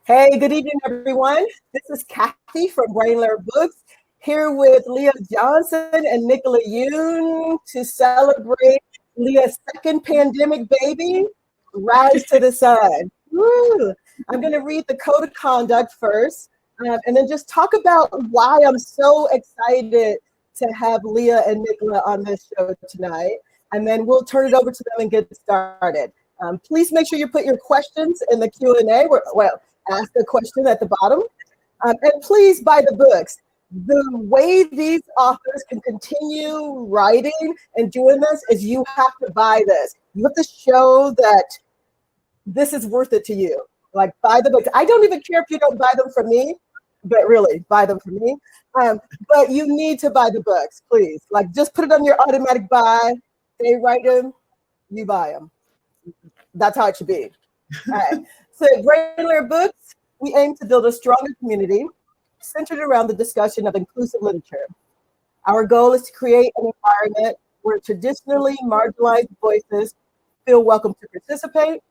Hey, good evening, everyone. This is Kathy from Brainler Books, here with Leah Johnson and Nicola Yoon to celebrate Leah's second pandemic baby, Rise to the Sun. Woo! I'm going to read the code of conduct first, and then just talk about why I'm so excited to have Leah and Nicola on this show tonight. And then we'll turn it over to them and get started. Please make sure you put your questions in the Q&A. Ask a question at the bottom. And please buy the books. The way these authors can continue writing and doing this is you have to buy this. You have to show that this is worth it to you. Like, buy the books. I don't even care if you don't buy them from me, but really, buy them from me. But you need to buy the books, please. Like, just put it on your automatic buy. They write them, you buy them. That's how it should be. All right. So at Brainler Books, we aim to build a stronger community centered around the discussion of inclusive literature. Our goal is to create an environment where traditionally marginalized voices feel welcome to participate,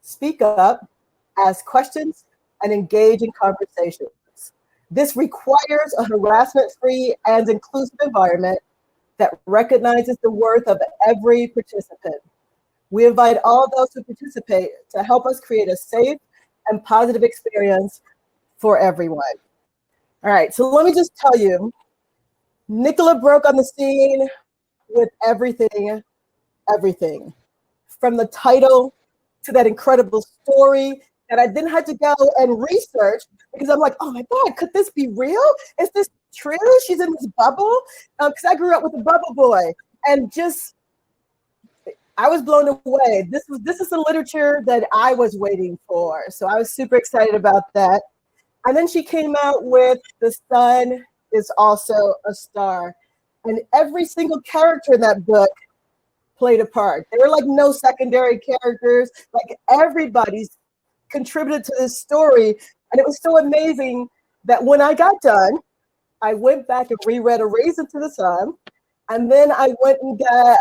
speak up, ask questions, and engage in conversations. This requires a harassment-free and inclusive environment that recognizes the worth of every participant. We invite all those who participate to help us create a safe and positive experience for everyone. All right, so let me just tell you, Nicola broke on the scene with everything. From the title to that incredible story that I then had to go and research because I'm like, oh my God, could this be real? Is this true? She's in this bubble? Because I grew up with a bubble boy and I was blown away. This is the literature that I was waiting for. So I was super excited about that. And then she came out with The Sun is Also a Star. And every single character in that book played a part. There were like no secondary characters. Like, everybody's contributed to this story. And it was so amazing that when I got done, I went back and reread A Raisin to the Sun. And then I went and got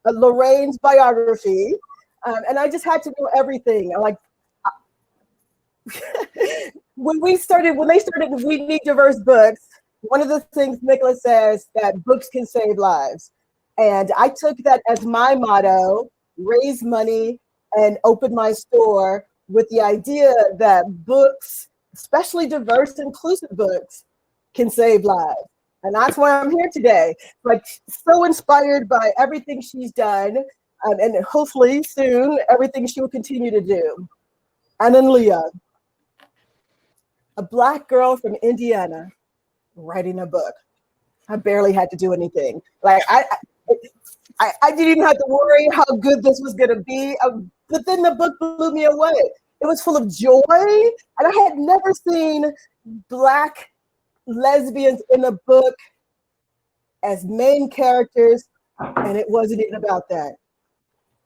Lorraine's biography, and I just had to know everything. Like, when they started We Need Diverse Books, one of the things Nicola says that books can save lives, and I took that as my motto: raise money and open my store, with the idea that books, especially diverse, inclusive books, can save lives. And that's why I'm here today. Like, so inspired by everything she's done, and hopefully soon everything she will continue to do. And then Leah, a Black girl from Indiana, writing a book. I barely had to do anything. Like, I didn't even have to worry how good this was going to be. But then the book blew me away. It was full of joy, and I had never seen Black lesbians in a book as main characters, and it wasn't even about that.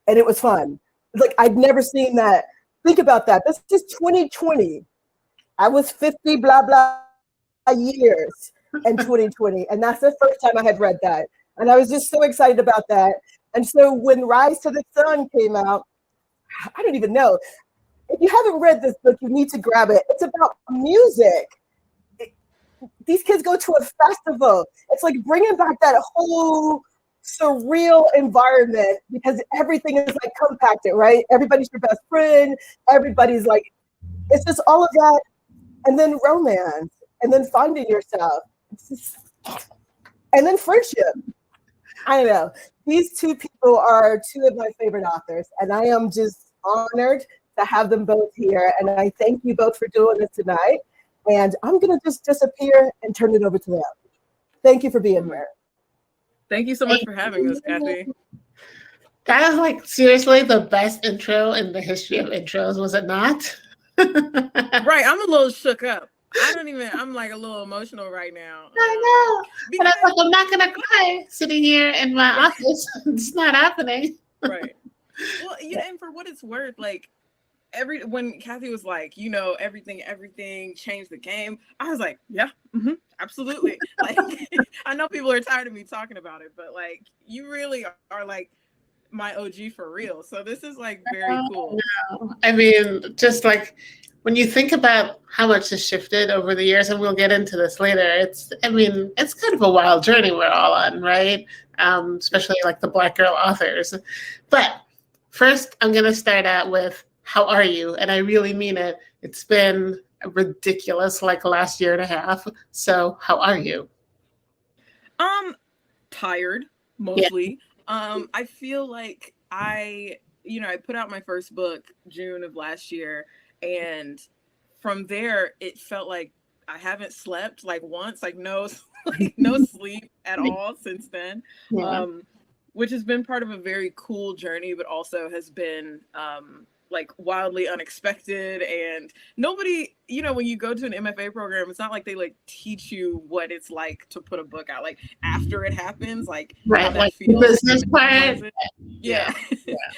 And it was fun. Like, I'd never seen that. Think about that. This is 2020. I was 50 blah blah years in 2020, and that's the first time I had read that. And I was just so excited about that. And so when Rise to the Sun came out, I don't even know. If you haven't read this book, you need to grab it. It's about music. These kids go to a festival. It's like bringing back that whole surreal environment because everything is like compacted, right? Everybody's your best friend. Everybody's like, it's just all of that. And then romance, and then finding yourself. And then friendship. I don't know. These two people are two of my favorite authors, and I am just honored to have them both here. And I thank you both for doing this tonight. And I'm going to just disappear and turn it over to them. Thank you for being here. Thank you so much for having us, Kathy. That is like seriously the best intro in the history of intros, was it not? Right, I'm a little shook up. I'm like a little emotional right now. I know. But I was like, I'm not going to cry sitting here in my office. It's not happening. Right. Well, and for what it's worth, like, when Kathy was like, everything changed the game, I was like, yeah, absolutely. Like, I know people are tired of me talking about it, but like, you really are like my OG for real. So this is like very cool. I mean, just like when you think about how much has shifted over the years, and we'll get into this later, it's kind of a wild journey we're all on, right? Especially like the Black girl authors. But first, I'm going to start out with, how are you? And I really mean it. It's been ridiculous, like last year and a half. So how are you? Tired, mostly. Yeah. I feel like I put out my first book June of last year, and from there it felt like I haven't slept like once, like no sleep at all since then. Yeah. Which has been part of a very cool journey, but also has been like wildly unexpected. And nobody, when you go to an MFA program, it's not like they like teach you what it's like to put a book out, like after it happens, like right, how that like feels. The business part. Yeah.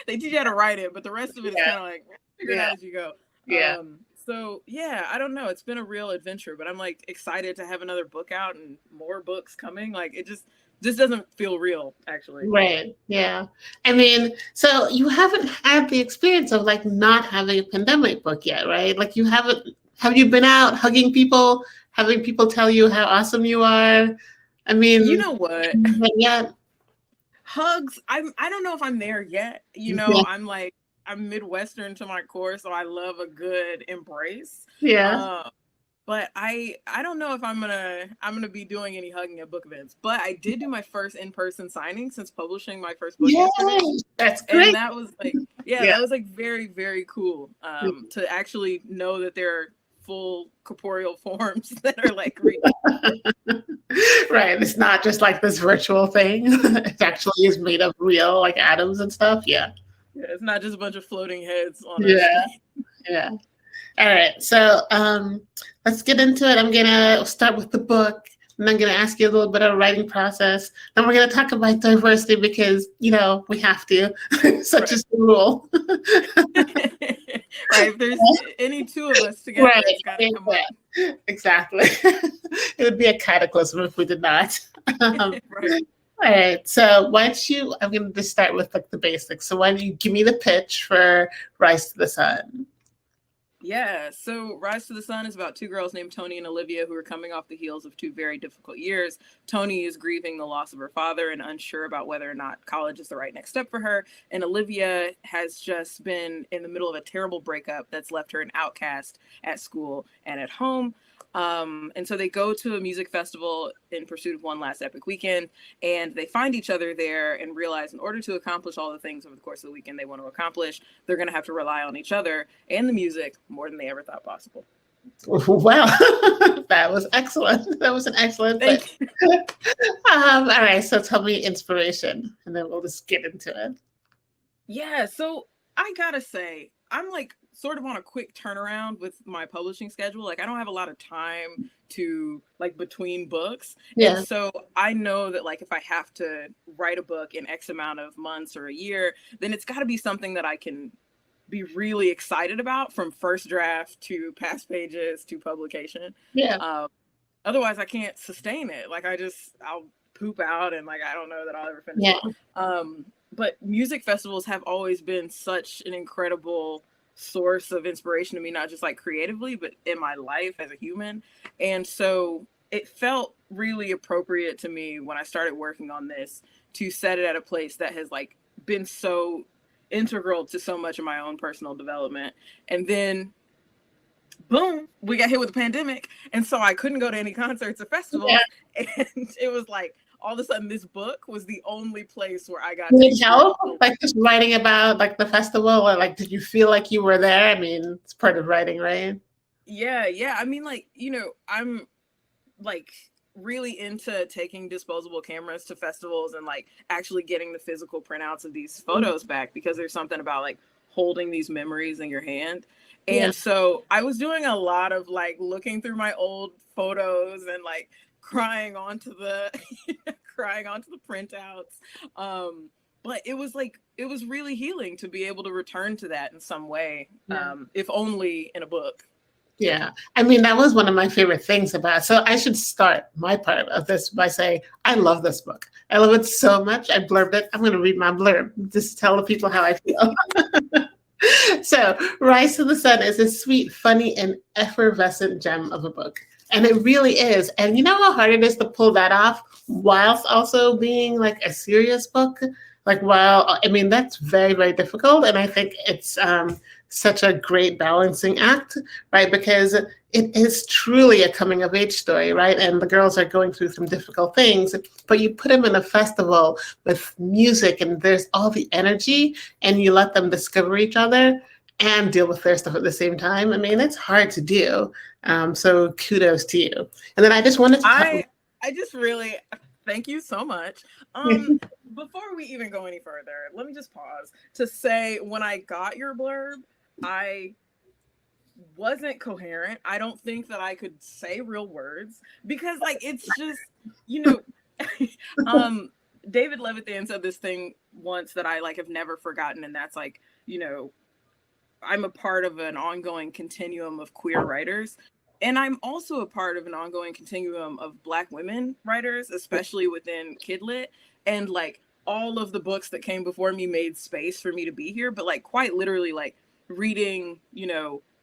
They teach you how to write it, but the rest of it is kind of like figure it out as you go. Yeah. So yeah, I don't know. It's been a real adventure, but I'm like excited to have another book out and more books coming. Like it just doesn't feel real, actually. Right. Yeah. I mean, so you haven't had the experience of like not having a pandemic book yet, right? Like have you been out hugging people, having people tell you how awesome you are? I mean, you know what? Yeah. Hugs. I don't know if I'm there yet. I'm Midwestern to my core, so I love a good embrace. Yeah. But I don't know if I'm gonna be doing any hugging at book events. But I did do my first in-person signing since publishing my first book yesterday. That's great. And that was like that was like very, very cool. To actually know that there are full corporeal forms that are like real. Right. It's not just like this virtual thing. It actually is made of real like atoms and stuff. Yeah. Yeah, it's not just a bunch of floating heads on Yeah. All right. So let's get into it. I'm gonna start with the book, and I'm gonna ask you a little bit of a writing process. Then we're gonna talk about diversity because we have to. Such is the rule. Right. If there's any two of us together, right. It's gotta come up. Exactly. It would be a cataclysm if we did not. Right. All right, so I'm going to just start with like the basics. So why don't you give me the pitch for Rise to the Sun? Yeah, so Rise to the Sun is about two girls named Tony and Olivia who are coming off the heels of two very difficult years. Tony is grieving the loss of her father and unsure about whether or not college is the right next step for her. And Olivia has just been in the middle of a terrible breakup that's left her an outcast at school and at home. And so they go to a music festival in pursuit of one last epic weekend, and they find each other there and realize in order to accomplish all the things over the course of the weekend they want to accomplish, they're going to have to rely on each other and the music more than they ever thought possible. Wow, that was excellent. That was an excellent thing. All right, so tell me inspiration, and then we'll just get into it. Yeah, so I gotta say, I'm like sort of on a quick turnaround with my publishing schedule. Like I don't have a lot of time to like between books. Yeah. And so I know that like if I have to write a book in X amount of months or a year, then it's got to be something that I can be really excited about from first draft to past pages to publication. Yeah. Otherwise I can't sustain it. Like I'll poop out and like I don't know that I'll ever finish it. But music festivals have always been such an incredible source of inspiration to me, not just like creatively, but in my life as a human. And so it felt really appropriate to me when I started working on this to set it at a place that has like been so integral to so much of my own personal development. And then boom, we got hit with the pandemic. And so I couldn't go to any concerts or festivals. Yeah. And it was like, all of a sudden this book was the only place where I got to help, like just writing about like the festival, or like did you feel like you were there? I mean, it's part of writing, right? Yeah. I mean, like, I'm like really into taking disposable cameras to festivals and like actually getting the physical printouts of these photos back, because there's something about like holding these memories in your hand. And so I was doing a lot of like looking through my old photos and like crying onto the printouts. But it was really healing to be able to return to that in some way, if only in a book. Yeah. I mean, that was one of my favorite things about it. So I should start my part of this by saying, I love this book. I love it so much. I blurbed it. I'm going to read my blurb. Just tell the people how I feel. So, Rise to the Sun is a sweet, funny, and effervescent gem of a book. And it really is. And you know how hard it is to pull that off whilst also being like a serious book? That's very, very difficult. And I think it's such a great balancing act, right? Because it is truly a coming of age story, right? And the girls are going through some difficult things, but you put them in a festival with music and there's all the energy and you let them discover each other and deal with their stuff at the same time. I mean, it's hard to do. So kudos to you. And then I just wanted to I just really thank you so much. Before we even go any further, let me just pause to say when I got your blurb, I wasn't coherent. I don't think that I could say real words because like it's just, David Levithan said this thing once that I like have never forgotten, and that's like, I'm a part of an ongoing continuum of queer writers. And I'm also a part of an ongoing continuum of Black women writers, especially within Kidlit. And like all of the books that came before me made space for me to be here. But like quite literally, like reading,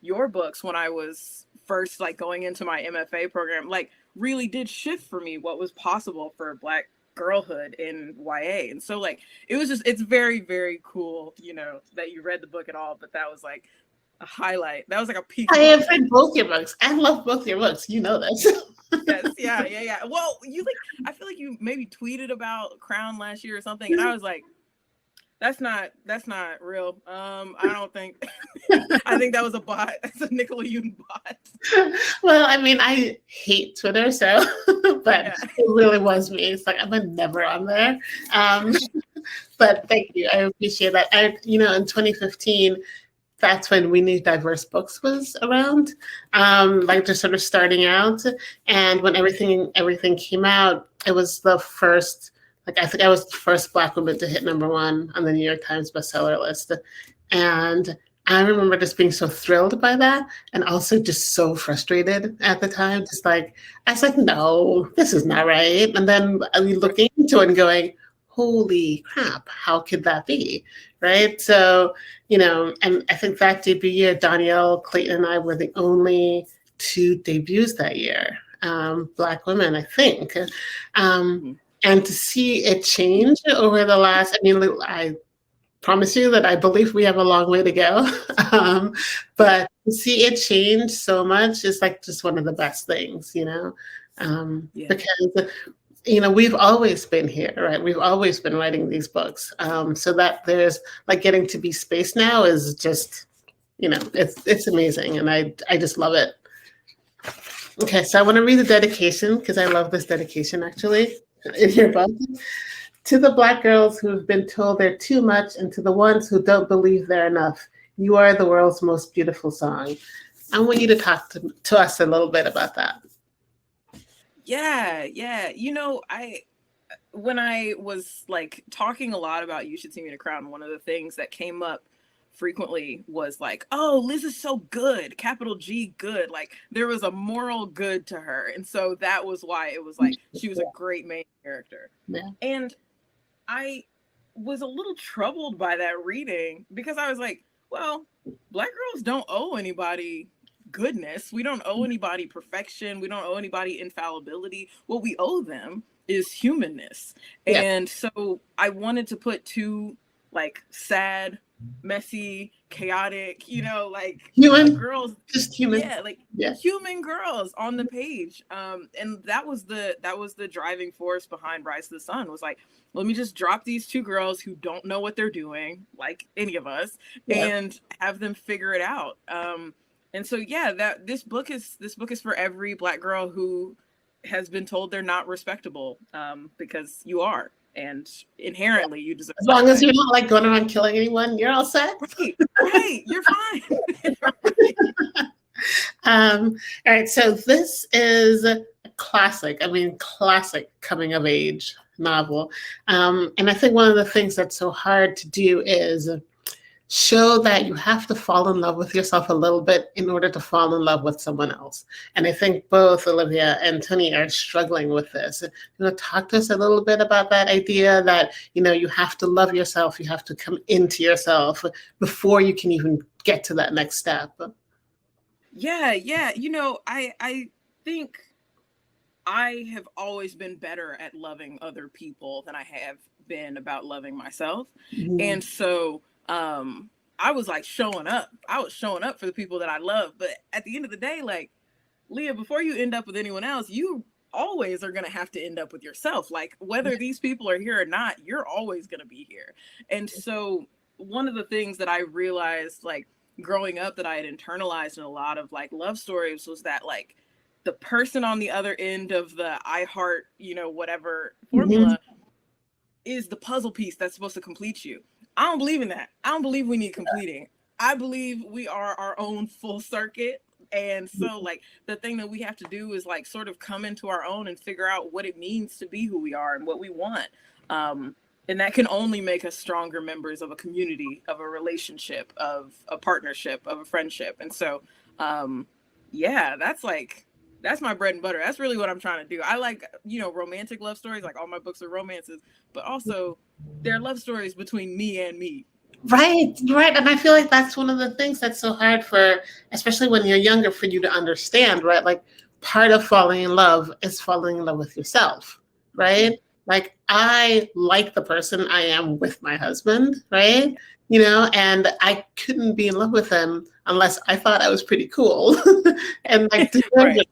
your books when I was first like going into my MFA program, like really did shift for me what was possible for Black girlhood in YA. And so like it's very, very cool, that you read the book at all. But that was like a highlight. That was like a peak. I have read both your books. I love both your books. You know this. Yes, yeah. Well, I feel like you maybe tweeted about Crown last year or something, and I was like, that's not real. I don't think. I think that was a bot. That's a Nicola Yoon bot. Well, I mean, I hate Twitter, so but it really was me. It's like I'm never on there. But thank you. I appreciate that. In 2015. That's when We Need Diverse Books was around, like just sort of starting out. And when everything came out, it was the first, I think I was the first Black woman to hit #1 on the New York Times bestseller list. And I remember just being so thrilled by that and also just so frustrated at the time. Just like, I was like, no, this is not right. And then looking into it and going, holy crap, how could that be? Right. So, and I think that debut year, Danielle, Clayton, and I were the only 2 debuts that year, Black women, I think. And to see it change over the last, I promise you that I believe we have a long way to go. But to see it change so much is like just one of the best things, because we've always been here, right? We've always been writing these books. So that there's like getting to be space now is just, it's amazing. And I just love it. Okay, so I want to read the dedication because I love this dedication actually in your book. To the Black girls who have been told they're too much and to the ones who don't believe they're enough, you are the world's most beautiful song. I want you to talk to us a little bit about that. Yeah. When I was like talking a lot about You Should See Me in a Crown, one of the things that came up frequently was like, oh, Liz is so good, capital G good. Like there was a moral good to her. And so that was why it was like, she was a great main character. Yeah. And I was a little troubled by that reading because I was like, well, Black girls don't owe anybody goodness. We don't owe anybody perfection. We don't owe anybody infallibility. What we owe them is humanness. Yeah. And so I wanted to put 2 like sad, messy, chaotic, human girls, just human, human girls on the page. And that was the driving force behind Rise to the Sun. Was like, let me just drop these 2 girls who don't know what they're doing, like any of us, and have them figure it out. And so, that this book is for every Black girl who has been told they're not respectable, because you are, and inherently you deserve. As long as you're not like going around killing anyone, you're all set. Right, you're fine. All right, so this is a classic coming of age novel, and I think one of the things that's so hard to do is show that you have to fall in love with yourself a little bit in order to fall in love with someone else. And I think both Olivia and Tony are struggling with this. Talk to us a little bit about that idea that, you have to love yourself, you have to come into yourself before you can even get to that next step. Yeah. I think I have always been better at loving other people than I have been about loving myself. Mm-hmm. And so I was like showing up. I was showing up for the people that I love. But at the end of the day, like, Leah, before you end up with anyone else, you always are going to have to end up with yourself. Like, whether these people are here or not, you're always going to be here. And so one of the things that I realized, like, growing up that I had internalized in a lot of like love stories was that like the person on the other end of the I heart, whatever formula is the puzzle piece that's supposed to complete you. I don't believe in that. I don't believe we need completing. I believe we are our own full circuit. And so like the thing that we have to do is like sort of come into our own and figure out what it means to be who we are and what we want. And that can only make us stronger members of a community, of a relationship, of a partnership, of a friendship. And so, that's my bread and butter. That's really what I'm trying to do. I like, romantic love stories, like all my books are romances, but also they're love stories between me and me. Right. And I feel like that's one of the things that's so hard for, especially when you're younger, for you to understand, right? Like part of falling in love is falling in love with yourself, right? Like I like the person I am with my husband, right? And I couldn't be in love with him unless I thought I was pretty cool. And like, right.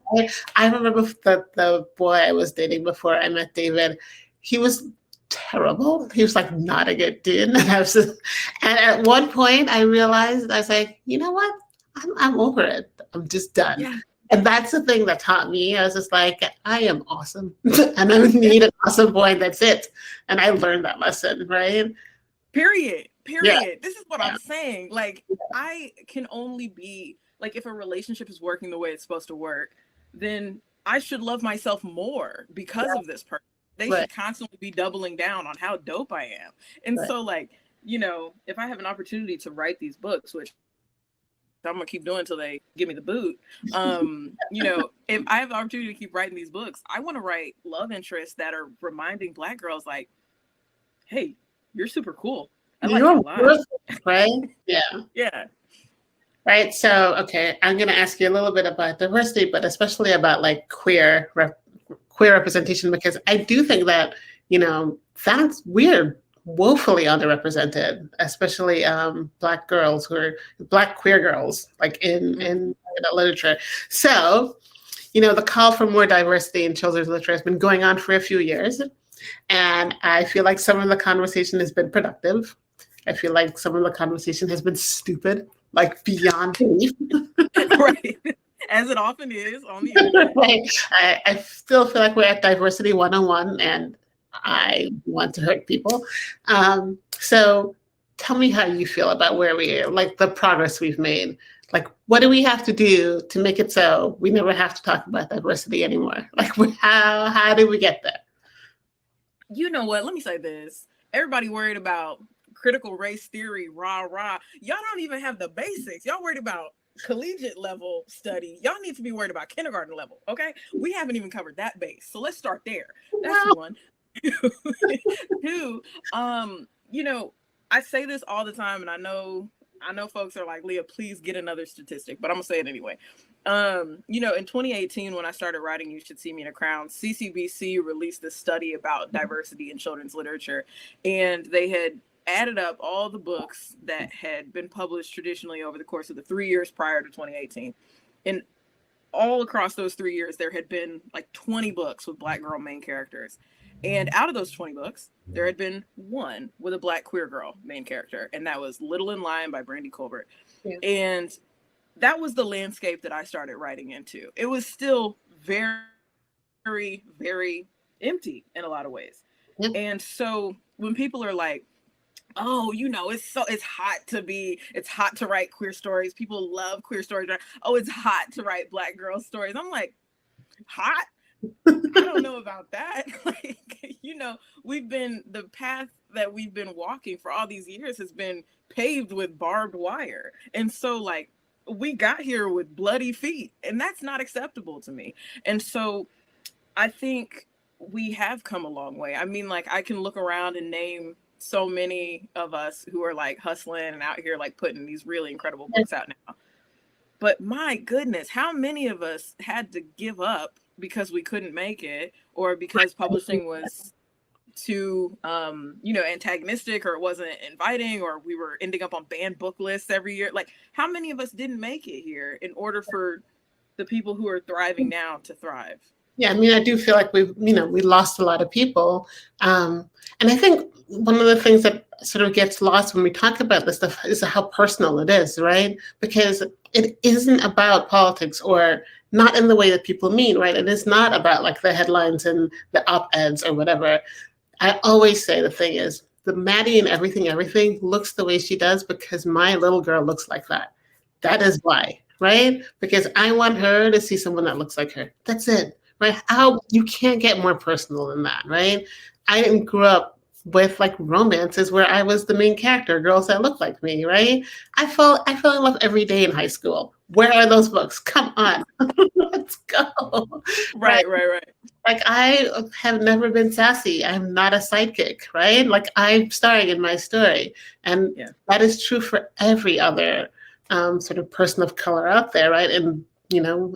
I remember the boy I was dating before I met David, he was terrible. He was like not a good dude. And at one point I realized, I was like, you know what? I'm over it. I'm just done. Yeah. And that's the thing that taught me. I was just like, I am awesome. And I need an awesome boy. That's it. And I learned that lesson, right? Period. Yeah. This is what I'm saying. Like, I can only be, like, if a relationship is working the way it's supposed to work, then I should love myself more because of this person. They should constantly be doubling down on how dope I am. And so, like, if I have an opportunity to write these books, which I'm gonna keep doing until they give me the boot. If I have the opportunity to keep writing these books, I want to write love interests that are reminding Black girls, like, hey, you're super cool. I like you a lot. Right? Yeah. Yeah. Right. So, okay, I'm gonna ask you a little bit about diversity, but especially about like queer representation, because I do think that that's weird. Woefully underrepresented, especially Black girls who are Black queer girls, like in literature. So, the call for more diversity in children's literature has been going on for a few years. And I feel like some of the conversation has been productive. I feel like some of the conversation has been stupid, like beyond belief. Right. As it often is on the internet. Right. I still feel like we're at Diversity 101, and I want to hurt people. So tell me how you feel about where we are, like the progress we've made. Like, what do we have to do to make it so we never have to talk about diversity anymore? Like, how did we get there? You know what? Let me say this. Everybody worried about critical race theory, rah. Y'all don't even have the basics. Y'all worried about collegiate level study. Y'all need to be worried about kindergarten level, okay? We haven't even covered that base. So let's start there. That's one. Two, I say this all the time, and I know folks are like, Leah, please get another statistic, but I'm gonna say it anyway. In 2018, when I started writing You Should See Me in a Crown, CCBC released a study about diversity in children's literature, and they had added up all the books that had been published traditionally over the course of the 3 years prior to 2018. And all across those 3 years, there had been like 20 books with Black girl main characters. And out of those 20 books, there had been one with a Black queer girl main character. And that was Little and Lion by Brandy Colbert. Yeah. And that was the landscape that I started writing into. It was still very, very, very empty in a lot of ways. Yep. And so when people are like, oh, it's hot to write queer stories. People love queer stories. Oh, it's hot to write Black girl stories. I'm like, hot? I don't know about that. Like, we've been, the path that we've been walking for all these years has been paved with barbed wire. And so like we got here with bloody feet, and that's not acceptable to me. And so I think we have come a long way. I mean, like I can look around and name so many of us who are like hustling and out here like putting these really incredible books out now. But my goodness, how many of us had to give up because we couldn't make it, or because publishing was too antagonistic, or it wasn't inviting, or we were ending up on banned book lists every year. Like how many of us didn't make it here in order for the people who are thriving now to thrive? Yeah, I mean, I do feel like we lost a lot of people. And I think one of the things that sort of gets lost when we talk about this stuff is how personal it is, right? Because it isn't about politics, or not in the way that people mean, right? It is not about like the headlines and the op-eds or whatever. I always say the thing is, the Maddie and everything looks the way she does because my little girl looks like that. That is why, right? Because I want her to see someone that looks like her. That's it, right? You can't get more personal than that, right? I didn't grow up with like romances where I was the main character, girls that look like me, right? I fell in love every day in high school. Where are those books? Come on, let's go. Right. Like I have never been sassy. I'm not a sidekick, right? Like I'm starring in my story. And that is true for every other sort of person of color out there, right? And,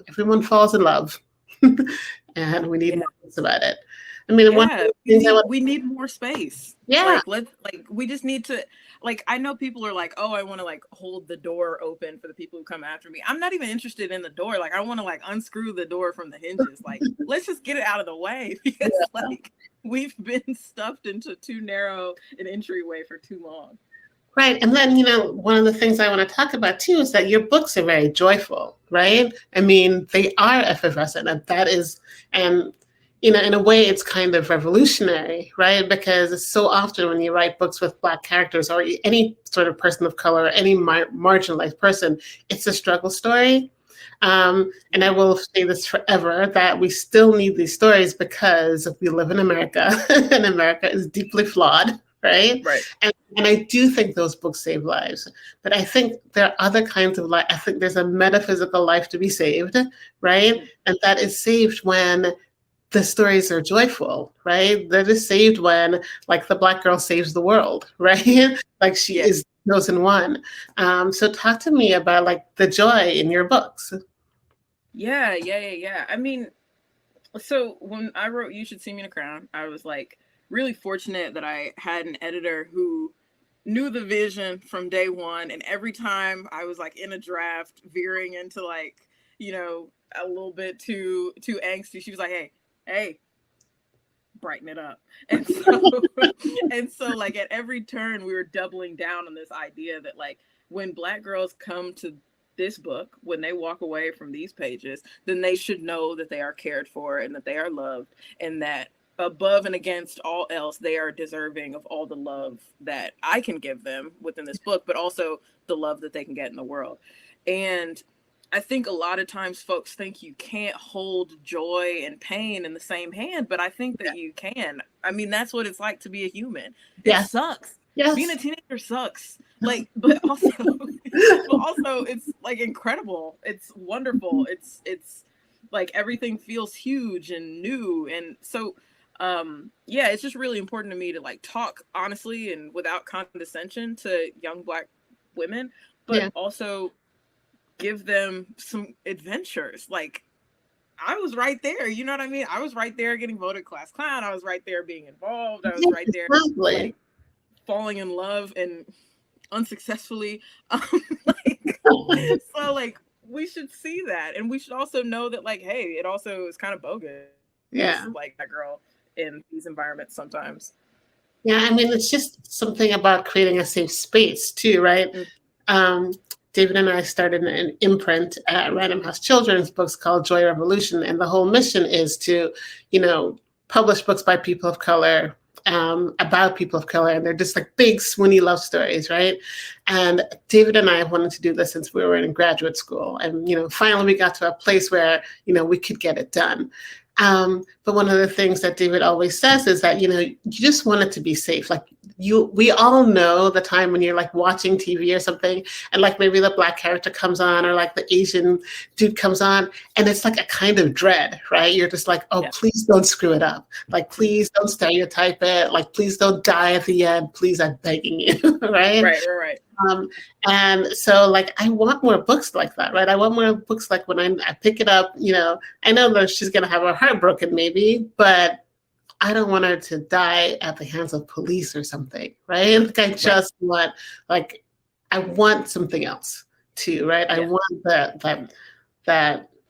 everyone falls in love. And we need more things about it. I mean, we need more space. Yeah. We just need to, like, I know people are like, oh, I want to like hold the door open for the people who come after me. I'm not even interested in the door. Like, I want to like unscrew the door from the hinges. Like, let's just get it out of the way, because like we've been stuffed into too narrow an entryway for too long. Right. And then, one of the things I want to talk about too is that your books are very joyful, right? I mean, they are effervescent, and that is, and in a way, it's kind of revolutionary, right? Because so often when you write books with Black characters, or any sort of person of color, or any marginalized person, it's a struggle story. And I will say this forever, that we still need these stories because we live in America, and America is deeply flawed, right? Right. And I do think those books save lives. But I think there are other kinds of life. I think there's a metaphysical life to be saved, right? And that is saved when the stories are joyful, right? That is saved when, like, the Black girl saves the world, right? Like she is chosen one. So talk to me about like the joy in your books. Yeah. I mean, so when I wrote You Should See Me in a Crown, I was like really fortunate that I had an editor who knew the vision from day one. And every time I was like in a draft veering into like, a little bit too angsty, she was like, hey, brighten it up. And so like at every turn we were doubling down on this idea that like when Black girls come to this book, when they walk away from these pages, then they should know that they are cared for and that they are loved, and that above and against all else, they are deserving of all the love that I can give them within this book, but also the love that they can get in the world. And I think a lot of times folks think you can't hold joy and pain in the same hand, but I think that you can. I mean, that's what it's like to be a human. It sucks. Yes. Being a teenager sucks. Like, but also it's like incredible. It's wonderful. It's like everything feels huge and new. And so, it's just really important to me to like talk honestly and without condescension to young Black women, but also give them some adventures. Like I was right there, you know what I mean? I was right there getting voted class clown. I was right there being involved. I was right there like, falling in love and unsuccessfully. So like we should see that, and we should also know that like, hey, it also is kind of bogus. Yeah, like that girl in these environments sometimes. Yeah, I mean, it's just something about creating a safe space too, right? Mm-hmm. David and I started an imprint at Random House Children's Books called Joy Revolution. And the whole mission is to, publish books by people of color, about people of color. And they're just like big, swoony love stories, right? And David and I have wanted to do this since we were in graduate school. And, finally we got to a place where, we could get it done. But one of the things that David always says is that, you just want it to be safe. Like we all know the time when you're like watching TV or something, and like maybe the Black character comes on, or like the Asian dude comes on, and it's like a kind of dread, right? You're just like, oh, please don't screw it up. Like, please don't stereotype it. Like, please don't die at the end. Please, I'm begging you, right? Right. And so like, I want more books like that, right? I want more books like when I pick it up, I know that she's going to have her heart broken maybe, but I don't want her to die at the hands of police or something, right? Like I just want, like, I want something else too, right? I want that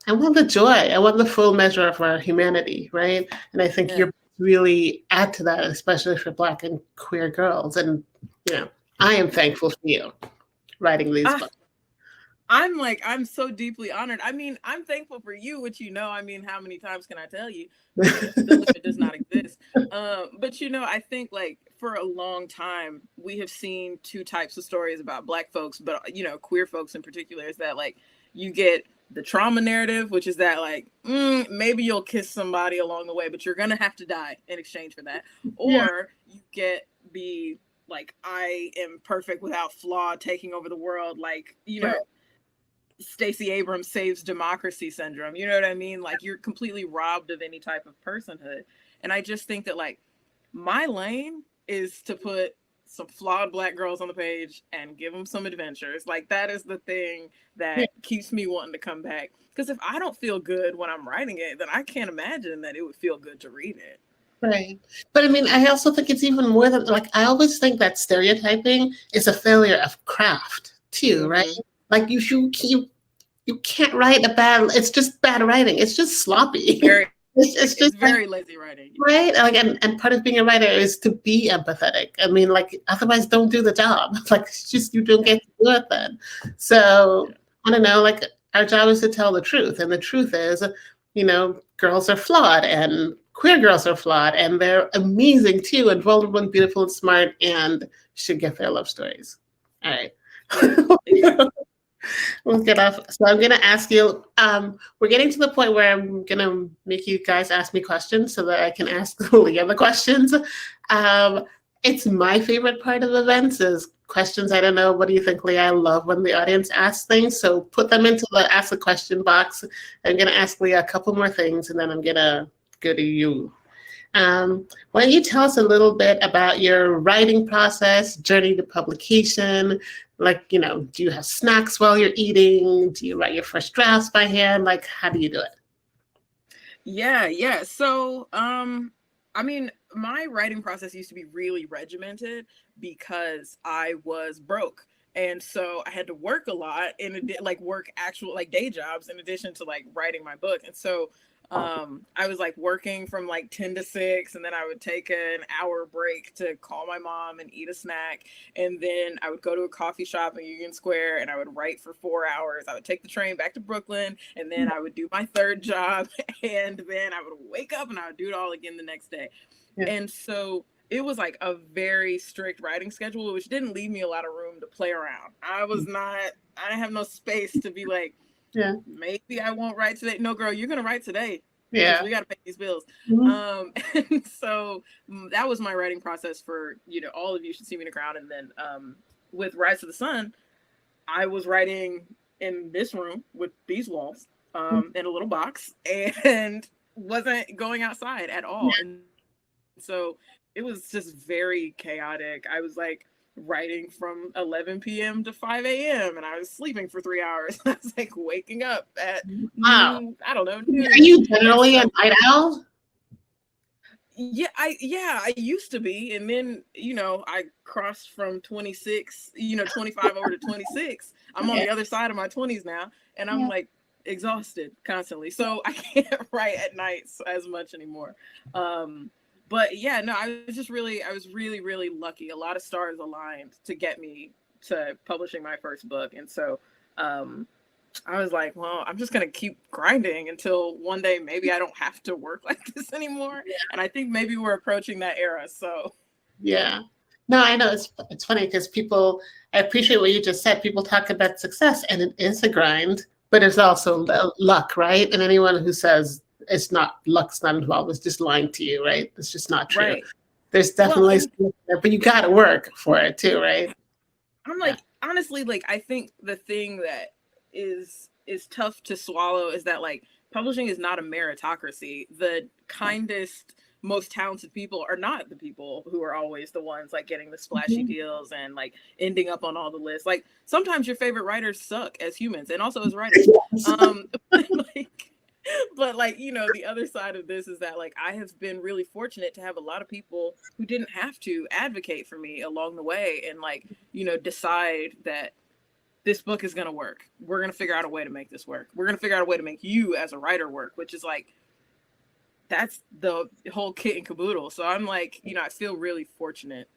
I want the joy. I want the full measure of our humanity, right? And I think you're really add to that, especially for Black and queer girls. And, I am thankful for you writing these books. I'm so deeply honored. I mean, I'm thankful for you, which I mean, how many times can I tell you? The limit does not exist. But I think like for a long time, we have seen two types of stories about Black folks, but queer folks in particular, is that like you get the trauma narrative, which is that like maybe you'll kiss somebody along the way, but you're gonna have to die in exchange for that. Or you get the like, I am perfect without flaw, taking over the world, like, Stacey Abrams saves democracy syndrome. You know what I mean? Like, you're completely robbed of any type of personhood. And I just think that, like, my lane is to put some flawed Black girls on the page and give them some adventures. Like, that is the thing that keeps me wanting to come back. Because if I don't feel good when I'm writing it, then I can't imagine that it would feel good to read it. Right. But I mean, I also think it's even more than, like, I always think that stereotyping is a failure of craft too, right? Like you can't write it's just bad writing. It's just sloppy. It's just very lazy writing. Right? Like, and part of being a writer is to be empathetic. I mean, like, otherwise don't do the job. Like, it's just, you don't get to do it then. So I don't know, like, our job is to tell the truth. And the truth is, girls are flawed, and queer girls are flawed, and they're amazing too, and vulnerable and beautiful and smart, and should get their love stories. All right. We'll get off. So I'm going to ask you, we're getting to the point where I'm going to make you guys ask me questions so that I can ask Leah the questions. It's my favorite part of events is questions. I don't know. What do you think, Leah? I love when the audience asks things. So put them into the ask a question box. I'm going to ask Leah a couple more things, and then I'm going to go to you. Why don't you tell us a little bit about your writing process, journey to publication? Like, do you have snacks while you're eating? Do you write your first drafts by hand? Like, how do you do it? Yeah. So, I mean, my writing process used to be really regimented because I was broke. And so I had to work a lot work actual like day jobs in addition to like writing my book. And so I was like working from like 10 to 6, and then I would take an hour break to call my mom and eat a snack. And then I would go to a coffee shop in Union Square and I would write for 4 hours. I would take the train back to Brooklyn, and then I would do my third job, and then I would wake up and I would do it all again the next day. Yeah. And so it was like a very strict writing schedule, which didn't leave me a lot of room to play around. I didn't have no space to be like, maybe I won't write today. No, girl, you're gonna write today. Yeah, we gotta pay these bills. And so that was my writing process for all of You Should See Me in the Crowd. And then with Rise to the Sun, I was writing in this room with these walls in a little box, and wasn't going outside at all. And so it was just very chaotic. I was like writing from 11 p.m. to 5 a.m. and I was sleeping for 3 hours. I was like waking up at I don't know. Noon. Are you generally a night owl? Yeah, I used to be, and then I crossed from 25 over to 26. I'm on the other side of my 20s now, and I'm like exhausted constantly, so I can't write at nights as much anymore. But yeah, no, I was really, really lucky. A lot of stars aligned to get me to publishing my first book. And so I was like, well, I'm just going to keep grinding until one day maybe I don't have to work like this anymore. Yeah. And I think maybe we're approaching that era. So yeah. No, I know it's funny because I appreciate what you just said. People talk about success, and it is a grind, but it's also luck, right? And anyone who says it's not, luck's not involved. It's just lying to you, right? It's just not true. Right. There's definitely, but you got to work for it too, right? I'm like, honestly, like, I think the thing that is tough to swallow is that, like, publishing is not a meritocracy. The kindest, most talented people are not the people who are always the ones like getting the splashy deals and like ending up on all the lists. Like, sometimes your favorite writers suck as humans and also as writers. But like, you know, the other side of this is that like I have been really fortunate to have a lot of people who didn't have to advocate for me along the way and like, you know, decide that this book is going to work. We're going to figure out a way to make this work. We're going to figure out a way to make you as a writer work, which is like, that's the whole kit and caboodle. So I'm like, you know, I feel really fortunate.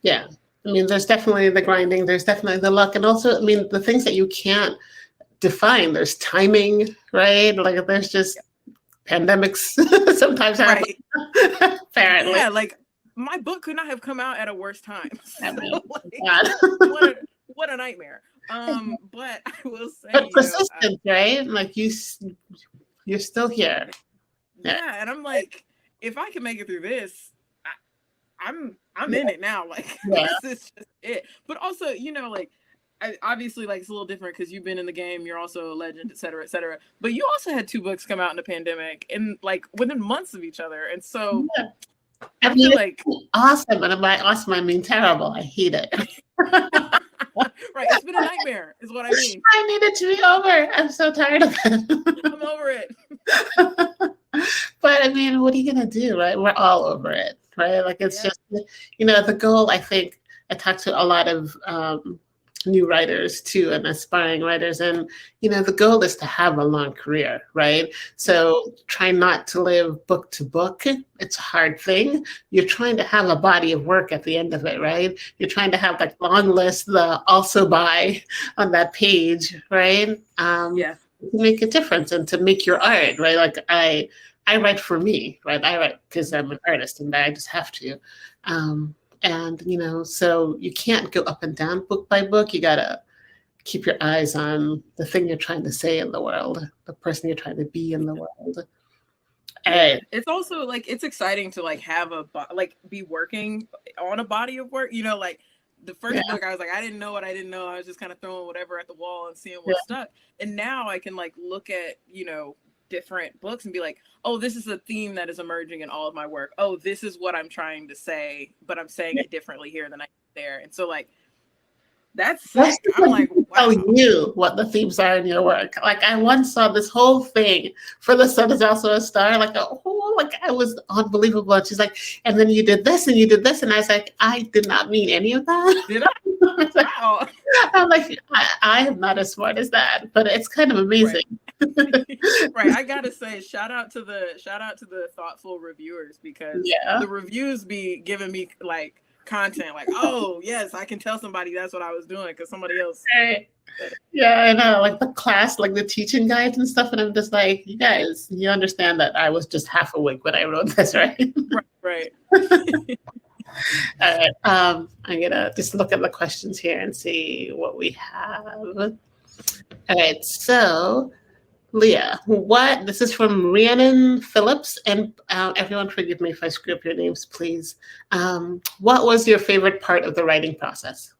Yeah. I mean, there's definitely the grinding. There's definitely the luck. And also, I mean, the things that you can't define, there's timing, right? Like there's just pandemics sometimes happen. Right. Apparently. Yeah, like my book could not have come out at a worse time. So, like, what a nightmare. But I will say, but persistence, right? Like you're still here. Yeah, and I'm like, if I can make it through this, I'm in it now. Like this is just it. But also, you know, like obviously, like it's a little different because you've been in the game. You're also a legend, et cetera, et cetera. But you also had 2 books come out in the pandemic, and like within months of each other. And so, I mean, like awesome. And by awesome, I mean terrible. I hate it. Right, it's been a nightmare, is what I mean. I need it to be over. I'm so tired of it. I'm over it. But I mean, what are you gonna do, right? We're all over it, right? Like it's just, you know, the goal. I think I talked to a lot of new writers too, and aspiring writers, and you know, the goal is to have a long career, right? So try not to live book to book. It's a hard thing. You're trying to have a body of work at the end of it, right? You're trying to have like long list, the also buy on that page, right? To make a difference and to make your art, right? Like I write for me, right? I write because I'm an artist and I just have to. And, you know, so you can't go up and down book by book. You got to keep your eyes on the thing you're trying to say in the world, the person you're trying to be in the world. And it's also like, it's exciting to like have be working on a body of work, you know, like the first book, I was like, I didn't know what I didn't know. I was just kind of throwing whatever at the wall and seeing what stuck. And now I can like look at, you know, different books and be like, oh, this is a theme that is emerging in all of my work. Oh, this is what I'm trying to say, but I'm saying it differently here than I did there. And so like, that's sick. I'm like, wow. Tell you what the themes are in your work. Like I once saw this whole thing for The Sun Is Also a Star. Like I was unbelievable. And she's like, and then you did this and you did this, and I was like, I did not mean any of that. Did I? Wow. I'm like, I am not as smart as that, but it's kind of amazing. Right. I gotta say, shout out to the thoughtful reviewers, because the reviews be giving me like content like, oh yes, I can tell somebody that's what I was doing because somebody else. Yeah, I know, like the class, like the teaching guides and stuff, and I'm just like, you guys, you understand that I was just half awake when I wrote this, right? Right. All right, I'm gonna just look at the questions here and see what we have. All right, so Leah, this is from Rhiannon Phillips, and everyone forgive me if I screw up your names, please. What was your favorite part of the writing process?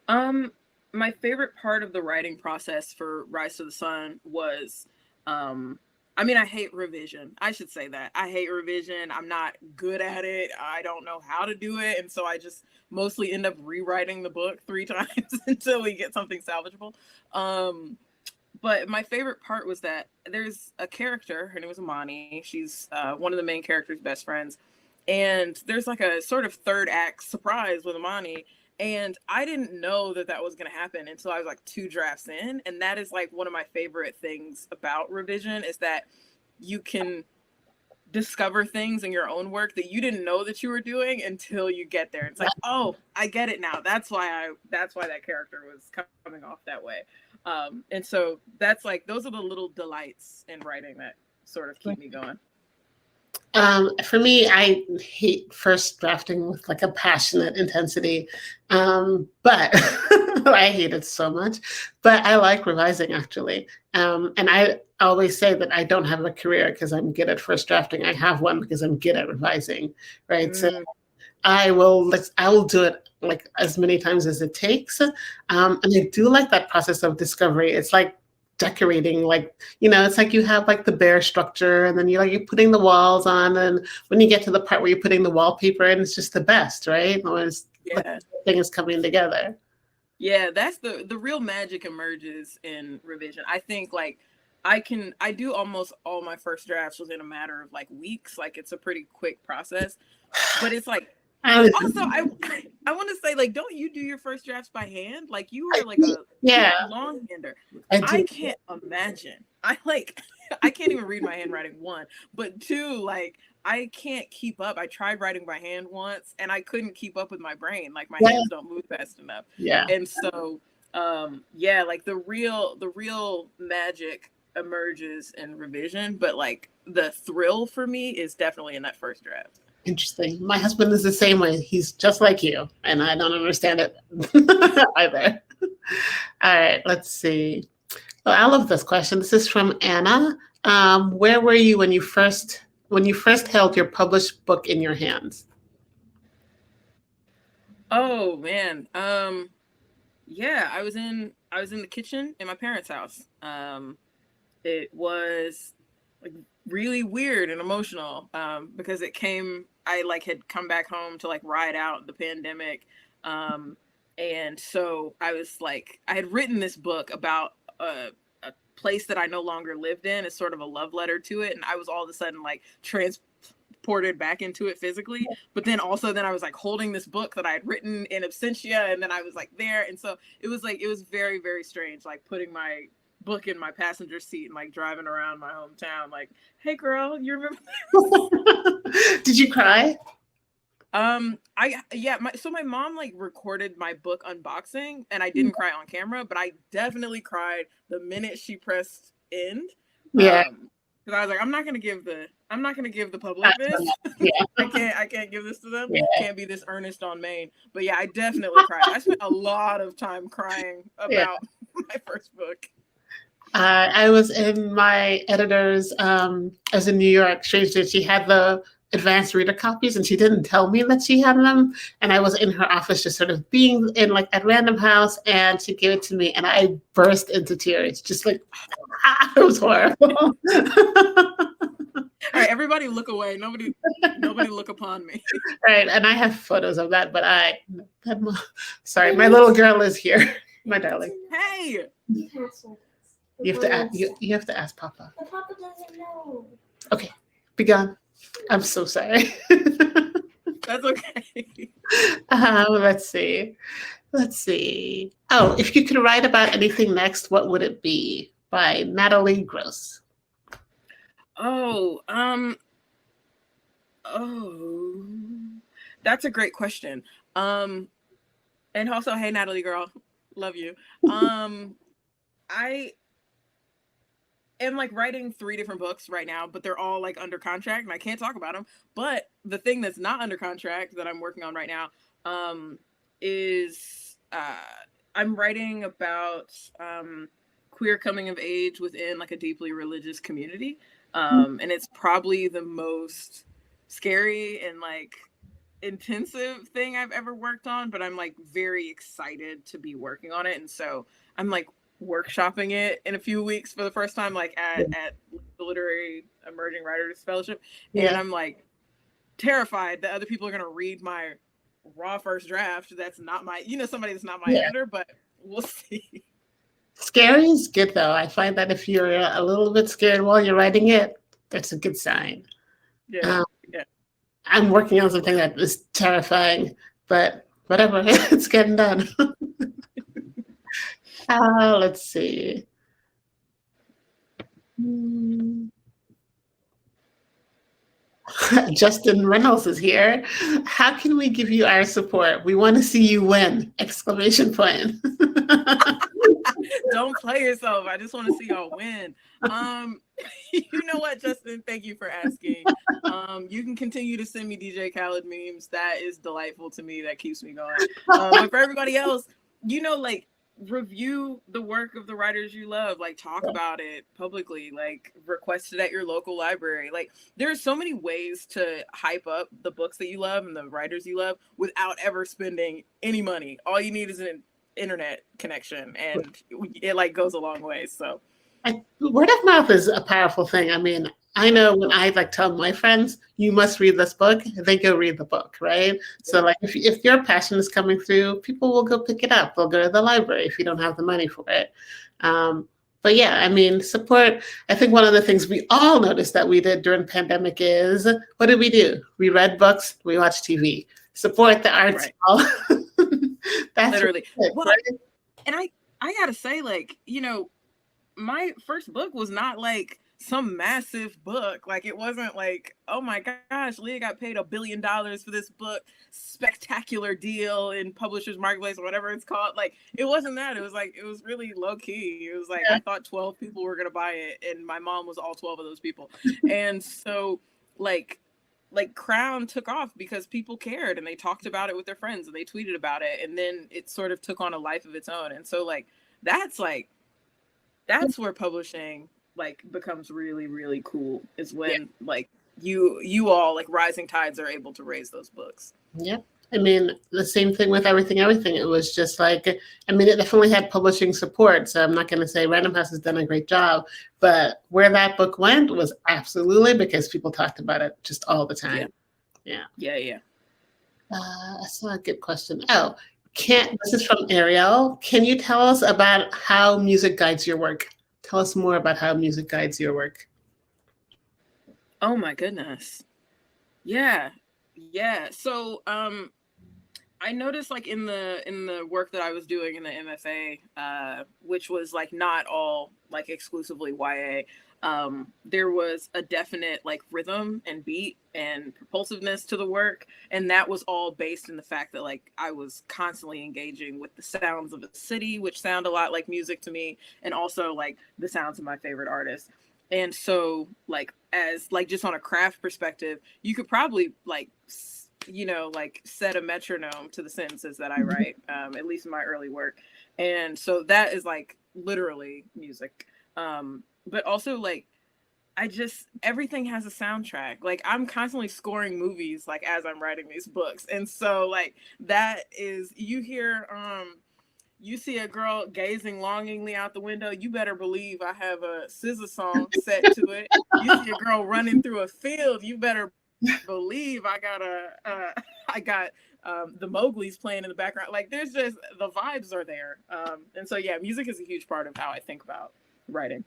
My favorite part of the writing process for Rise to the Sun was, I mean, I hate revision. I should say that. I hate revision. I'm not good at it. I don't know how to do it. And so I just mostly end up rewriting the book 3 times until we get something salvageable. But my favorite part was that there's a character, her name was Amani. She's one of the main character's best friends. And there's like a sort of third act surprise with Amani. And I didn't know that was going to happen until I was like 2 drafts in. And that is like one of my favorite things about revision, is that you can discover things in your own work that you didn't know that you were doing until you get there. It's like, oh, I get it now. That's why that character was coming off that way. And so that's like, those are the little delights in writing that sort of keep me going. For me, I hate first drafting with like a passionate intensity, but I hate it so much. But I like revising, actually, and always say that I don't have a career because I'm good at first drafting. I have one because I'm good at revising, right? So I will do it like as many times as it takes. And I do like that process of discovery. It's like decorating, like, it's like you have like the bare structure, and then you're putting the walls on, and when you get to the part where you're putting the wallpaper in, it's just the best, right? When like, the thing is coming together. Yeah, that's the real magic emerges in revision. I think like I do almost all my first drafts within a matter of like weeks. Like it's a pretty quick process, but it's like also I want to say, like, don't you do your first drafts by hand? Like you are like a longhander. I can't imagine. I can't even read my handwriting, one, but two, like I can't keep up. I tried writing by hand once and I couldn't keep up with my brain. Like my hands don't move fast enough. Yeah. And so like the real magic emerges in revision, but like the thrill for me is definitely in that first draft. Interesting. My husband is the same way. He's just like you, and I don't understand it either. All right, let's see. Well, I love this question. This is from Anna. Where were you when you first held your published book in your hands? Oh man. Yeah, I was in the kitchen in my parents' house. It was like really weird and emotional because I like had come back home to like ride out the pandemic. And so I was like, I had written this book about a place that I no longer lived in. It's sort of a love letter to it. And I was all of a sudden like transported back into it physically. But then I was like holding this book that I had written in absentia, and then I was like there. And so it was very, very strange, like putting my book in my passenger seat and like driving around my hometown like, hey girl, you remember Did you cry? My mom like recorded my book unboxing, and I didn't cry on camera, but I definitely cried the minute she pressed end. Yeah. Because I was like, I'm not gonna give the public this. Yeah. I can't give this to them. Yeah. Can't be this earnest on Maine. But yeah, I definitely cried. I spent a lot of time crying about my first book. I was in my editor's, I was in New York. She had the advanced reader copies, and she didn't tell me that she had them. And I was in her office just sort of being in like at Random House, and she gave it to me, and I burst into tears, just like, it was horrible. All right, everybody look away. Nobody look upon me. Right, and I have photos of that, but sorry, my little girl is here, my darling. Hey! You have to ask Papa. But Papa doesn't know. Okay, be gone. I'm so sorry. That's okay. Let's see. Oh, if you could write about anything next, what would it be? By Natalie Gross. That's a great question. And also, hey Natalie girl, love you. I am like writing 3 different books right now, but they're all like under contract and I can't talk about them. But the thing that's not under contract that I'm working on right now is I'm writing about queer coming of age within like a deeply religious community. And it's probably the most scary and like intensive thing I've ever worked on, but I'm like very excited to be working on it. And so I'm like workshopping it in a few weeks for the first time, like at the Literary Emerging Writers Fellowship. And I'm like terrified that other people are going to read my raw first draft. That's not my, somebody that's not my editor, but we'll see. Scary is good though. I find that if you're a little bit scared while you're writing it, that's a good sign. Yeah. I'm working on something that is terrifying, but whatever, it's getting done. Let's see. Justin Reynolds is here. How can we give you our support? We want to see you win! Exclamation point. Don't play yourself. I just want to see y'all win. You know what, Justin? Thank you for asking. You can continue to send me DJ Khaled memes. That is delightful to me. That keeps me going. But for everybody else, like review the work of the writers you love, like talk about it publicly, like request it at your local library. Like there's so many ways to hype up the books that you love and the writers you love without ever spending any money. All you need is an internet connection, and it like goes a long way. So word of mouth is a powerful thing. I mean, I know when I like tell my friends, you must read this book, they go read the book, right? So like if your passion is coming through, people will go pick it up. They'll go to the library if you don't have the money for it. But yeah, I mean, support. I think one of the things we all noticed that we did during pandemic is, what did we do? We read books, we watched TV. Support the arts. Right. That's literally. Well, right? And I gotta say, like, you know, my first book was not like some massive book. Like it wasn't like, oh my gosh, Leah got paid $1 billion for this book, spectacular deal in Publishers Marketplace or whatever it's called. Like it wasn't that. It was like, it was really low key. It was like, I thought 12 people were gonna buy it, and my mom was all 12 of those people. And so like Crown took off because people cared and they talked about it with their friends and they tweeted about it, and then it sort of took on a life of its own. And so like that's where publishing like becomes really, really cool, is when like you all, like rising tides, are able to raise those books. Yep. I mean, the same thing with everything. It was just like, I mean, it definitely had publishing support. So I'm not going to say Random House has done a great job, but where that book went was absolutely because people talked about it just all the time. Yeah. I saw a good question. Oh, this is from Ariel. Can you tell us about how music guides your work? Tell us more about how music guides your work. Oh my goodness. Yeah. So I noticed like in the work that I was doing in the MFA, which was like not all like exclusively YA, there was a definite like rhythm and beat and propulsiveness to the work, and that was all based in the fact that like I was constantly engaging with the sounds of a city, which sound a lot like music to me, and also like the sounds of my favorite artists. And so like as like just on a craft perspective, you could probably like like set a metronome to the sentences that I write, at least in my early work. And so that is like literally music. But also like everything has a soundtrack. Like I'm constantly scoring movies like as I'm writing these books. And so like that is, you see a girl gazing longingly out the window, you better believe I have a SZA song set to it. You see a girl running through a field, you better believe I got the Mowgli's playing in the background. Like there's just, the vibes are there. And so yeah, music is a huge part of how I think about writing.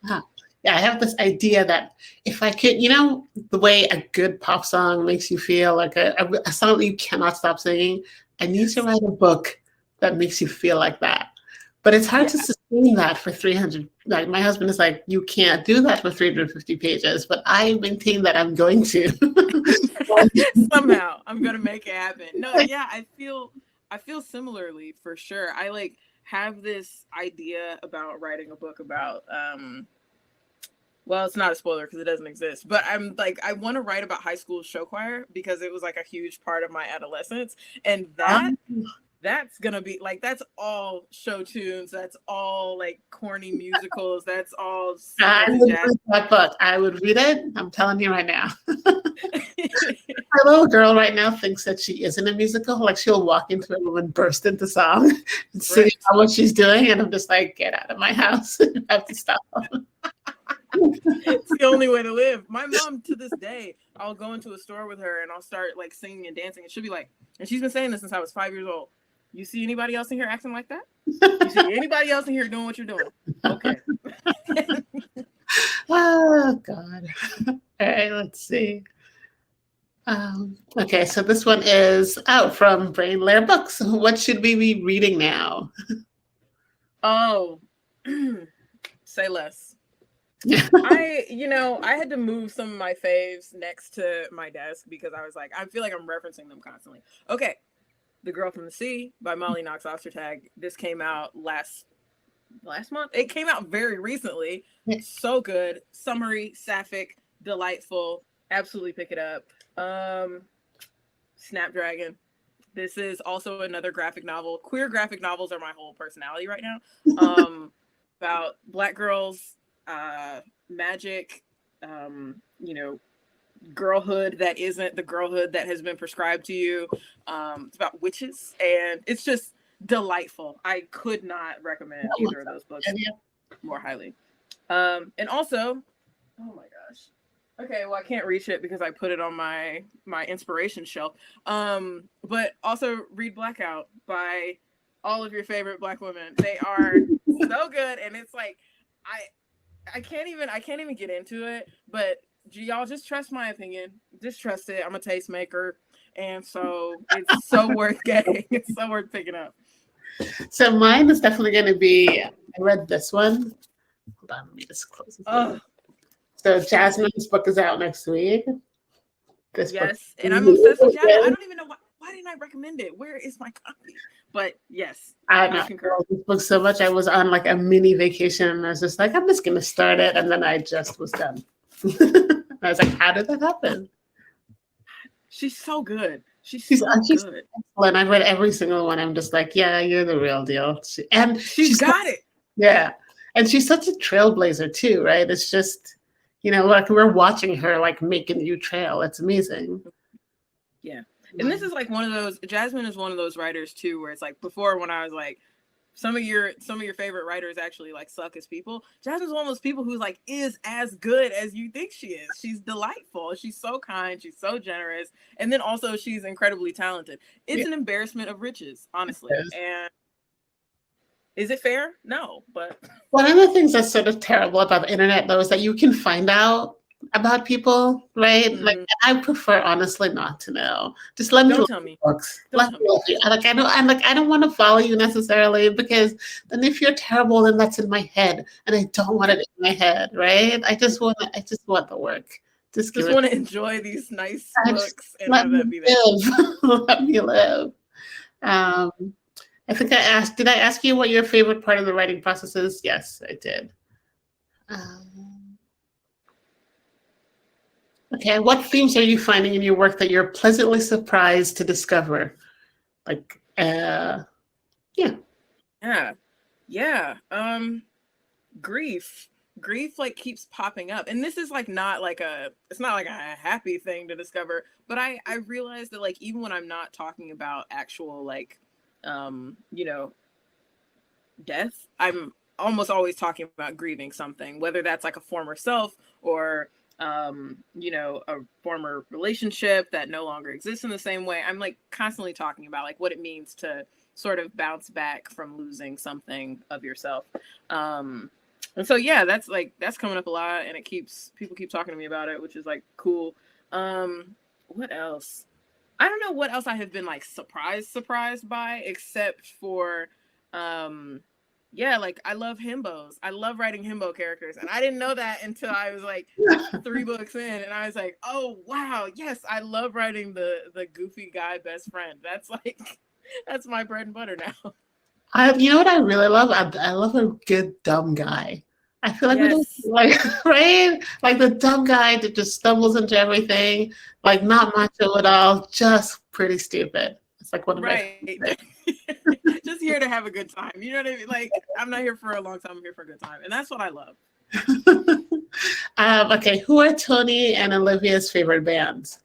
Huh. Yeah, I have this idea that if I could, the way a good pop song makes you feel, like a song that you cannot stop singing, I need to write a book that makes you feel like that. But it's hard to sustain that for 300. Like my husband is like, you can't do that for 350 pages, but I maintain that I'm going to. Somehow I'm going to make it happen. No, yeah, I feel similarly for sure. I like have this idea about writing a book about, well, it's not a spoiler because it doesn't exist, but I'm like, I want to write about high school show choir because it was like a huge part of my adolescence. And that's gonna be like, that's all show tunes, that's all like corny musicals, that's all I would read that book. I would read it. I'm telling you right now. My little girl right now thinks that she isn't a musical. Like she'll walk into a room and burst into song and sing out what she's doing, and I'm just like, get out of my house. You have to stop. It's the only way to live. My mom, to this day, I'll go into a store with her and I'll start like singing and dancing, and she'll be like, and she's been saying this since I was 5 years old, you see anybody else in here acting like that? You see anybody else in here doing what you're doing? Okay. Oh God. All right, let's see. Okay, so this one is out from Brain Lair Books. What should we be reading now? Oh, say less. I had to move some of my faves next to my desk because I was like, I feel like I'm referencing them constantly. Okay. The Girl from the Sea by Molly Knox Ostertag. This came out last month. It came out very recently. So good. Summery, sapphic, delightful. Absolutely pick it up. Snapdragon. This is also another graphic novel. Queer graphic novels are my whole personality right now. About Black girls, magic, girlhood that isn't the girlhood that has been prescribed to you. It's about witches, and it's just delightful. I could not recommend either of those books more highly. And also, oh my gosh. Okay, well, I can't reach it because I put it on my inspiration shelf. But also read Blackout by all of your favorite Black women. They are so good, and it's like I can't even get into it. But y'all just trust my opinion. Just trust it. I'm a tastemaker, and so it's so worth getting. It's so worth picking up. So mine is definitely going to be. I read this one. Hold on, let me just close this. So Jasmine's book is out next week. This book, and I'm obsessed with Jasmine. I don't even know why didn't I recommend it? Where is my copy? But yes, I concur. This book so much. I was on like a mini vacation, and I was just like, I'm just going to start it, and then I just was done. I was like, how did that happen? She's so good. She's good. Excellent. I've read every single one. I'm just like, yeah, you're the real deal. And she's got it. Yeah. And she's such a trailblazer too, right? It's just, like we're watching her like make a new trail. It's amazing. Yeah. And this is like one of those, Jasmine is one of those writers too, where it's like before when I was like, some of your favorite writers actually like suck as people. Jasmine's one of those people who's like is as good as you think she is. She's delightful. She's so kind. She's so generous. And then also she's incredibly talented. It's an embarrassment of riches, honestly. And is it fair? No, but one of the things that's sort of terrible about the internet though is that you can find out about people, right? Mm-hmm. Like I prefer honestly not to know. Just let me don't tell me. Books. Let me you. I don't want to follow you necessarily because then if you're terrible, then that's in my head, and I don't want it in my head, right? I just want the work. Just want to enjoy these nice books and have that be there. Let me live. I think did I ask you what your favorite part of the writing process is? Yes, I did. Okay, what themes are you finding in your work that you're pleasantly surprised to discover? Like, Grief like keeps popping up. And this is like it's not like a happy thing to discover, but I realize that like even when I'm not talking about actual like death, I'm almost always talking about grieving something, whether that's like a former self or a former relationship that no longer exists in the same way. I'm like constantly talking about like what it means to sort of bounce back from losing something of yourself. And so that's coming up a lot, and people keep talking to me about it, which is like cool. What else? I don't know what else I have been like surprised by, except for like I love himbos. I love writing himbo characters, and I didn't know that until I was like 3 books in, and I was like, oh wow, yes, I love writing the goofy guy best friend. That's my bread and butter now. You know what I really love? I love a good dumb guy. I feel like right, like the dumb guy that just stumbles into everything, like not macho at all, just pretty stupid. It's like one of my just here to have a good time. You know what I mean? Like I'm not here for a long time. I'm here for a good time, and that's what I love. Okay, who are Tony and Olivia's favorite bands?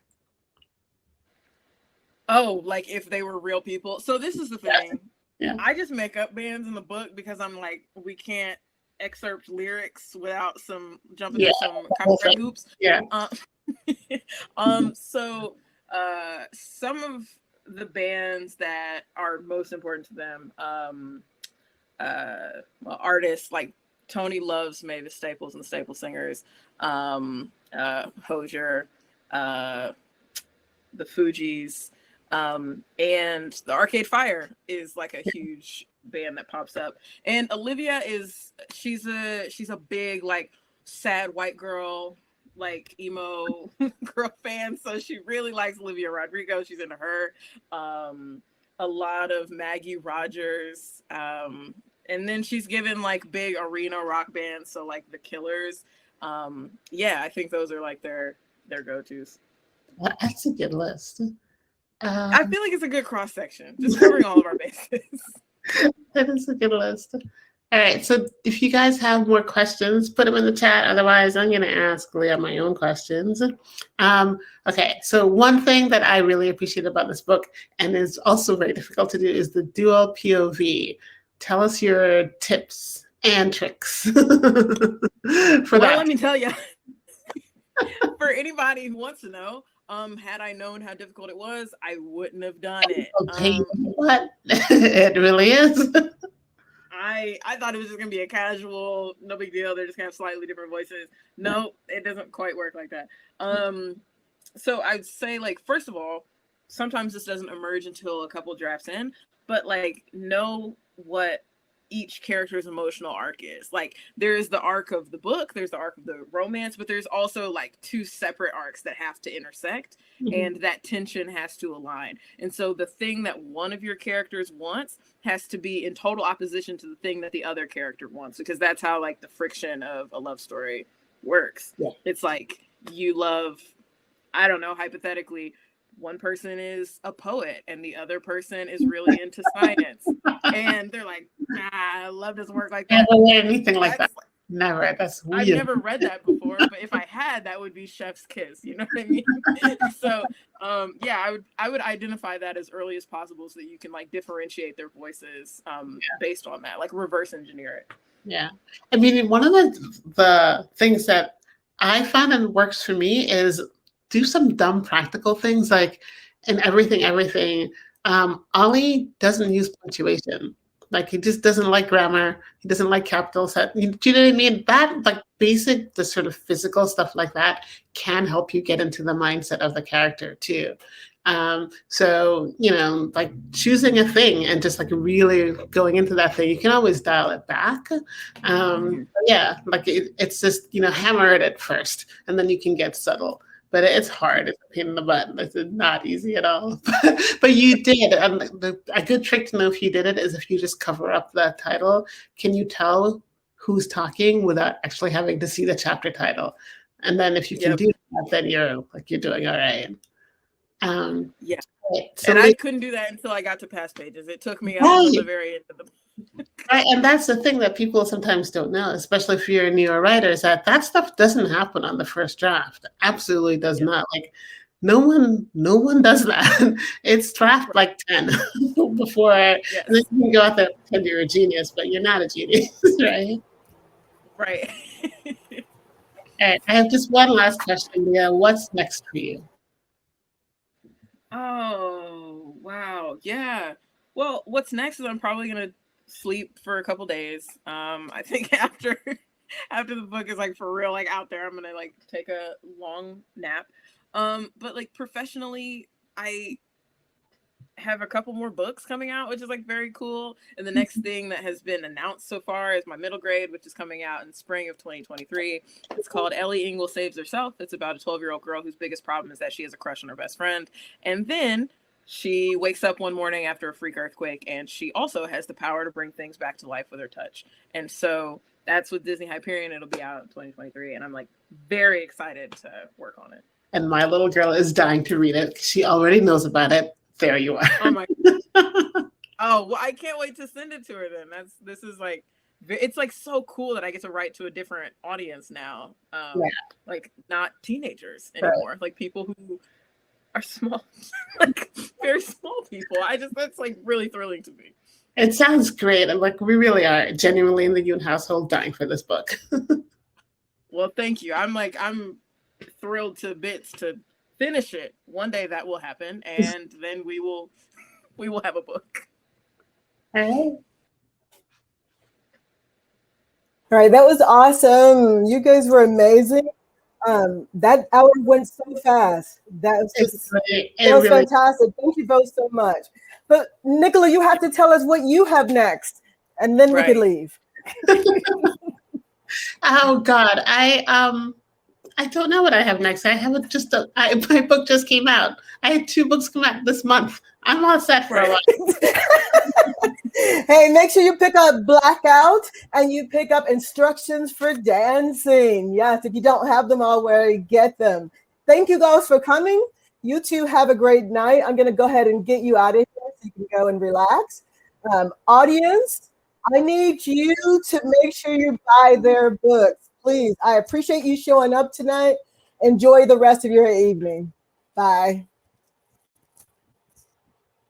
Oh, like if they were real people. So this is the thing. Yeah. I just make up bands in the book because I'm like, we can't excerpt lyrics without some jumping through some copyright hoops. Yeah. So some of the bands that are most important to them, artists like Tony loves Mavis Staples and the Staple Singers, Hozier, the Fugees, and the Arcade Fire is like a huge band that pops up. And Olivia she's a big like sad white girl, like emo girl fan, so she really likes Olivia Rodrigo. She's into her. A lot of Maggie Rogers, and then she's given like big arena rock bands, so like the Killers. I think those are like their go-tos. That's a good list. I feel like it's a good cross section, just covering all of our bases. That is a good list. All right, so if you guys have more questions, put them in the chat. Otherwise, I'm going to ask Leah my own questions. Okay, so one thing that I really appreciate about this book, and is also very difficult to do, is the dual POV. Tell us your tips and tricks for that. Well, let me tell you, for anybody who wants to know, had I known how difficult it was, I wouldn't have done it. What? It really is. I thought it was just gonna be a casual, no big deal. They're just gonna have slightly different voices. No, it doesn't quite work like that. So I'd say, like, first of all, sometimes this doesn't emerge until a couple drafts in, but like, know what each character's emotional arc is. Like, there's the arc of the book, there's the arc of the romance, but there's also like two separate arcs that have to intersect, and that tension has to align. And so the thing that one of your characters wants has to be in total opposition to the thing that the other character wants, because that's how like the friction of a love story works. Yeah. It's like, you love, I don't know, hypothetically, one person is a poet and the other person is really into science, and they're like, nah, love doesn't work like that. Never anything like that. Never. That's weird. I've never read that before, but if I had, that would be chef's kiss. You know what I mean? So, yeah, I would identify that as early as possible so that you can like differentiate their voices based on that, like reverse engineer it. Yeah. I mean, one of the things that I found and works for me is do some dumb practical things, like in everything. Ollie doesn't use punctuation. Like, he just doesn't like grammar. He doesn't like capital set. Do you know what I mean? That, like, basic, the sort of physical stuff like that can help you get into the mindset of the character too. So, you know, like choosing a thing and just like really going into that thing, you can always dial it back. Yeah, like it's just, you know, hammer it at first and then you can get subtle. But it's hard. It's a pain in the butt. It's not easy at all. But you did. And a good trick to know if you did it is if you just cover up the title. Can you tell who's talking without actually having to see the chapter title? And then if you can do that, then you're doing all right. Yeah. So and I couldn't do that until I got to past pages. It took me until the very end of the book. Right, and that's the thing that people sometimes don't know, especially if you're a newer writer, is that stuff doesn't happen on the first draft. Absolutely does not. Like, no one does that. It's draft like 10 before, and then you can go out there and pretend you're a genius, but you're not a genius, right? Right. All right, I have just one last question, Leah. What's next for you? Oh, wow. Yeah. Well, what's next is I'm probably going to sleep for a couple days. I think after the book is like for real, like out there, I'm going to like take a long nap. But like professionally, I have a couple more books coming out, which is like very cool. And the next thing that has been announced so far is my middle grade, which is coming out in spring of 2023. It's called Ellie Engel Saves Herself. It's about a 12-year-old girl whose biggest problem is that she has a crush on her best friend. And then she wakes up one morning after a freak earthquake, and she also has the power to bring things back to life with her touch. And so that's with Disney Hyperion. It'll be out in 2023. And I'm like very excited to work on it. And my little girl is dying to read it. She already knows about it. There you are. Oh my. Oh, well, I can't wait to send it to her then. This is like, it's like so cool that I get to write to a different audience now. Like not teenagers anymore, like people who are small, like very small people. That's like really thrilling to me. It sounds great. And like, we really are genuinely in the Yoon household dying for this book. Well, thank you. I'm thrilled to bits to finish it. One day that will happen, and then we will have a book. All right, that was awesome. You guys were amazing. That hour went so fast. That was fantastic. Thank you both so much. But Nicola, you have to tell us what you have next, and then we can leave. Oh God, I don't know what I have next. I have my book just came out. I had 2 books come out this month. I'm all set for a while. Hey, make sure you pick up Blackout and you pick up Instructions for Dancing. Yes, if you don't have them already, get them. Thank you guys for coming. You two have a great night. I'm going to go ahead and get you out of here so you can go and relax. Audience, I need you to make sure you buy their books, please. I appreciate you showing up tonight. Enjoy the rest of your evening. Bye.